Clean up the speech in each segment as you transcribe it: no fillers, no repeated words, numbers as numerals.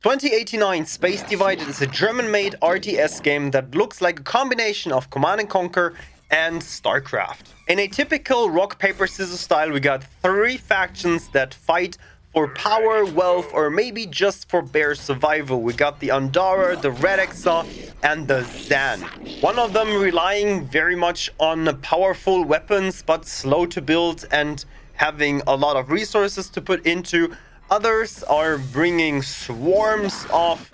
2089 Space Divided is a German-made RTS game that looks like a combination of Command & Conquer and StarCraft. In a typical rock, paper, scissors style, we got three factions that fight for power, wealth, or maybe just for bare survival. We got the Andara, the Red Exa, and the Zan. One of them relying very much on powerful weapons, but slow to build and having a lot of resources to put into. Others are bringing swarms of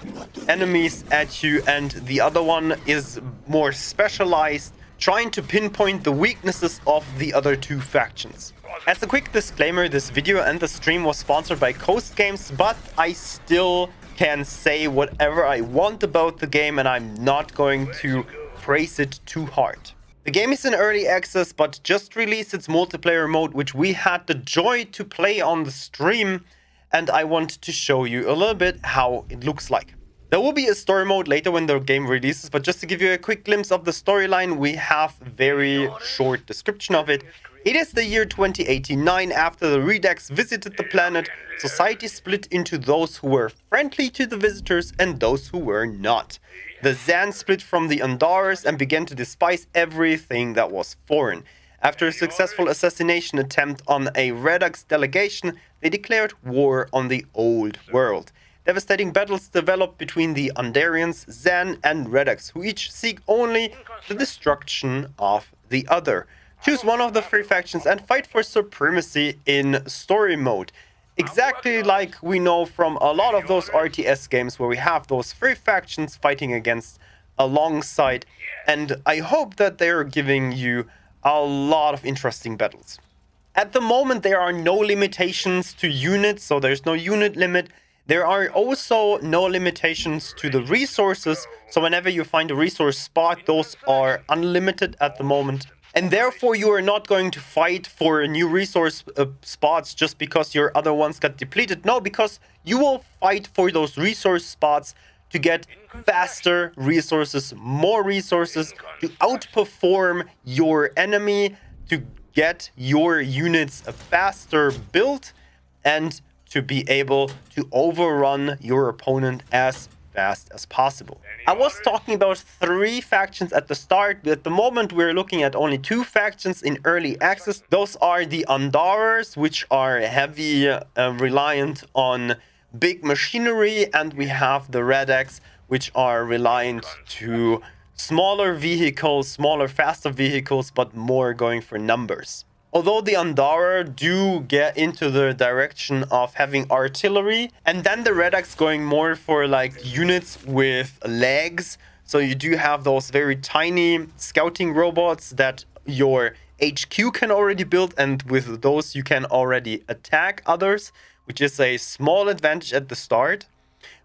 enemies at you, and the other one is more specialized, trying to pinpoint the weaknesses of the other two factions. As a quick disclaimer, this video and the stream was sponsored by Coast Games, but I still can say whatever I want about the game, and I'm not going to praise it too hard. The game is in early access, but just released its multiplayer mode, which we had the joy to play on the stream. And I want to show you a little bit how it looks like. There will be a story mode later when the game releases, but just to give you a quick glimpse of the storyline, we have a very short description of it. It is the year 2089. After the Redux visited the planet, society split into those who were friendly to the visitors and those who were not. The Zan split from the Andaras and began to despise everything that was foreign. After a successful assassination attempt on a Redux delegation, they declared war on the old world. Devastating battles developed between the Andarians, Zan, and Redux, who each seek only the destruction of the other. Choose one of the three factions and fight for supremacy in story mode. Exactly like we know from a lot of those RTS games where we have those three factions fighting against alongside. And I hope that they're giving you a lot of interesting battles. At the moment, there are no limitations to units, so there's no unit limit. There are also no limitations to the resources, so whenever you find a resource spot, those are unlimited at the moment. And therefore, you are not going to fight for new resource spots just because your other ones got depleted. No, because you will fight for those resource spots to get faster resources, more resources, to outperform your enemy, to get your units faster built, and to be able to overrun your opponent as fast as possible. I was talking about three factions at the start, but at the moment we're looking at only two factions in early access. Those are the Andaras, which are heavy reliant on big machinery, and we have the Redux, which are reliant to smaller vehicles, smaller, faster vehicles, but more going for numbers. Although the Andara do get into the direction of having artillery, and then the Redux going more for like units with legs. So you do have those very tiny scouting robots that your HQ can already build, and with those you can already attack others, which is a small advantage at the start.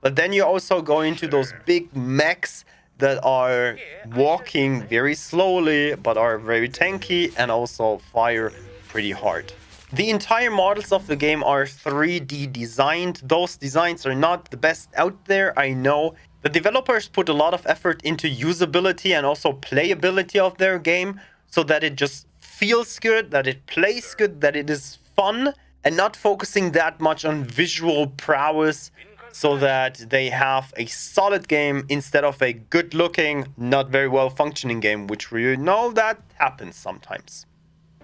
But then you also go into those big mechs that are walking very slowly, but are very tanky and also fire pretty hard. The entire models of the game are 3D designed. Those designs are not the best out there, I know. The developers put a lot of effort into usability and also playability of their game, so that it just feels good, that it plays good, that it is fun, and not focusing that much on visual prowess, so that they have a solid game instead of a good-looking, not very well-functioning game, which we know that happens sometimes.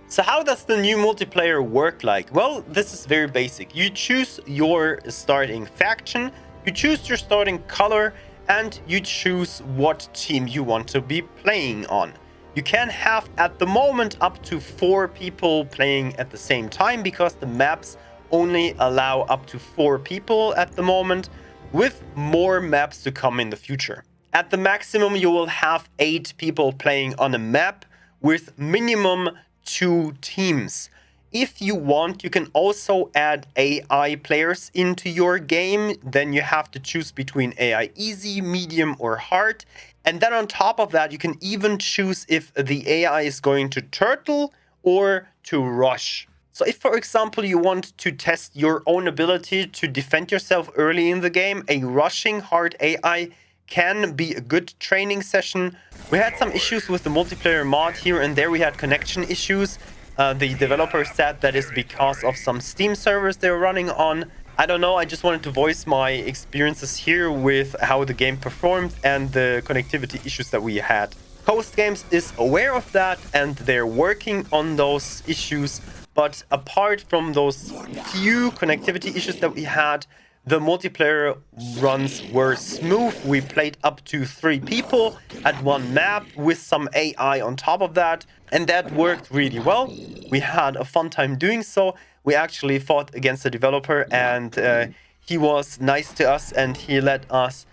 So how does the new multiplayer work like? Well, this is very basic. You choose your starting faction, you choose your starting color, and you choose what team you want to be playing on. You can have, at the moment, up to 4 people playing at the same time, because the maps only allow up to 4 people at the moment, with more maps to come in the future. At the maximum, you will have 8 people playing on a map, with minimum 2 teams. If you want, you can also add AI players into your game. Then you have to choose between AI easy, medium, or hard. And then on top of that, you can even choose if the AI is going to turtle or to rush. So if, for example, you want to test your own ability to defend yourself early in the game, a rushing hard AI can be a good training session. We had some issues with the multiplayer mod here and there. We had connection issues. The developer said that is because of some Steam servers they're running on. I don't know, I just wanted to voice my experiences here with how the game performed and the connectivity issues that we had. Host Games is aware of that and they're working on those issues, but apart from those few connectivity issues that we had, the multiplayer runs were smooth. We played up to 3 people at one map with some AI on top of that, and that worked really well. We had a fun time doing so. We actually fought against the developer, and he was nice to us, and he let us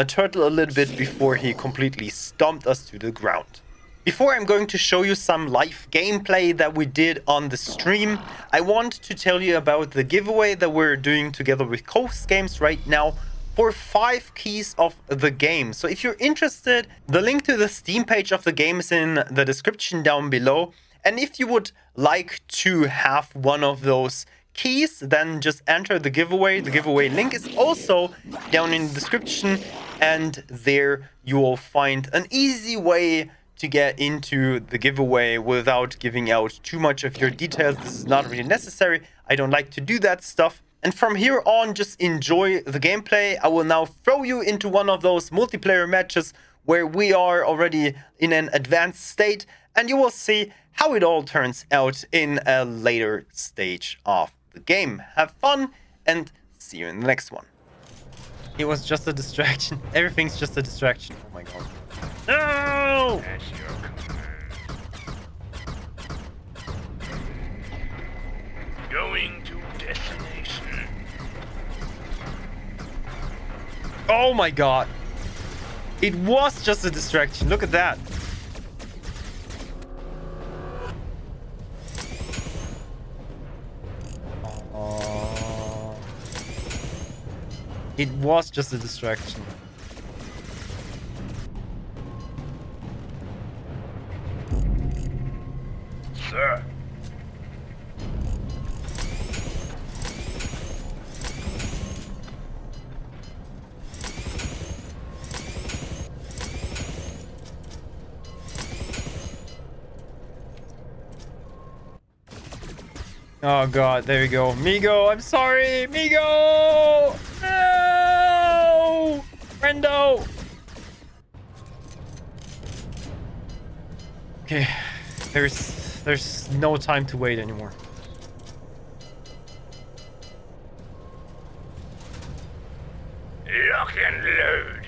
turtle a little bit before he completely stomped us to the ground. Before I'm going to show you some live gameplay that we did on the stream, I want to tell you about the giveaway that we're doing together with Host Games right now for 5 keys of the game. So if you're interested, the link to the Steam page of the game is in the description down below. And if you would like to have one of those keys, then just enter the giveaway. The giveaway link is also down in the description, and there you will find an easy way to get into the giveaway without giving out too much of your details. This is not really necessary. I don't like to do that stuff. And from here on, just enjoy the gameplay. I will now throw you into one of those multiplayer matches where we are already in an advanced state, and you will see how it all turns out in a later stage of the game. Have fun and see you in the next one. It was just a distraction. Everything's just a distraction. Oh my god. No! Going to destination. Oh my god. It was just a distraction. Look at that. It was just a distraction. Sir. Oh god, there we go. Migo, I'm sorry! Migo! No! Friendo! Okay, there's no time to wait anymore. Lock and load.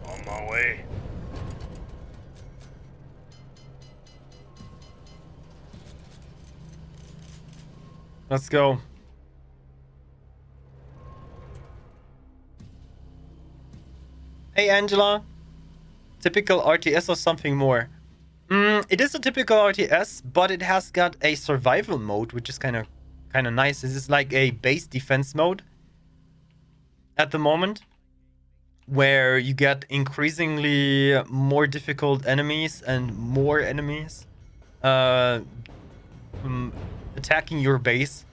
On my way. Let's go. Hey Angela. Typical RTS or something more? It is a typical RTS, but it has got a survival mode, which is kind of nice. This is like a base defense mode at the moment, where you get increasingly more difficult enemies and more enemies attacking your base.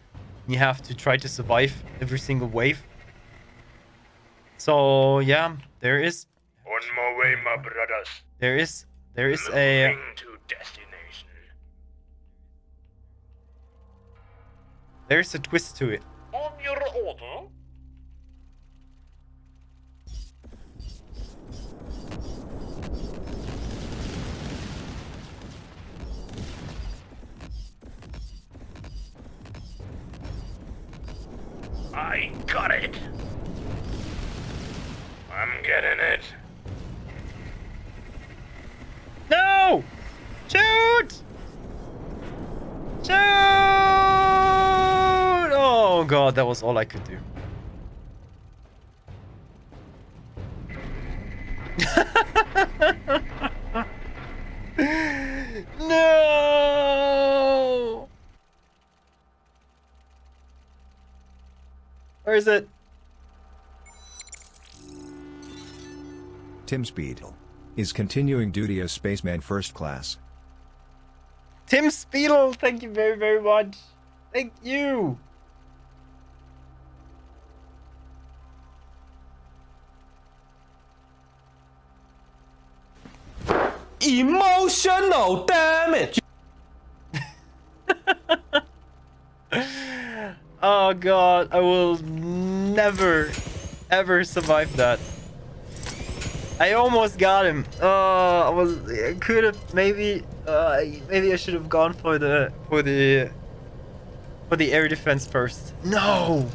You have to try to survive every single wave. So yeah, there is On my way, my brothers. there is Moving a to destination. there's a twist to it. On your order. I got it. I'm getting it. No! Shoot! Shoot! Oh god, that was all I could do. No! Where is it? Tim Speedle is continuing duty as Spaceman First Class. Tim Speedle, thank you very, very much. Thank you. Emotional damage. Oh Oh god, I will never ever survive that. I almost got him. I could have maybe I should have gone for the air defense first. No.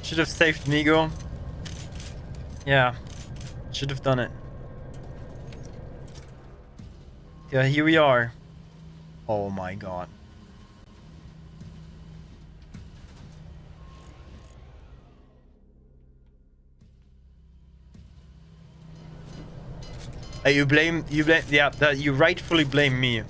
Should have saved Migo. Yeah. Should have done it. Yeah, here we are. Oh my god. You blame, yeah, that you rightfully blame me.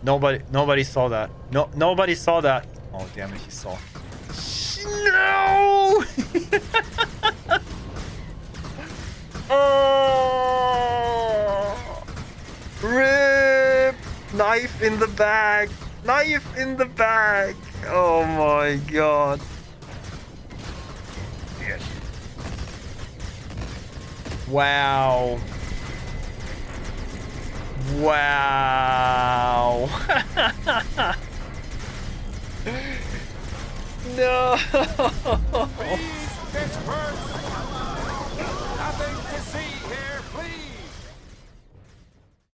Nobody saw that. No, nobody saw that. Oh, damn it, he saw. No! Oh! RIP! Knife in the bag. Knife in the bag. Oh my god. Yes. Wow. Wow. No. Nothing to see here, please.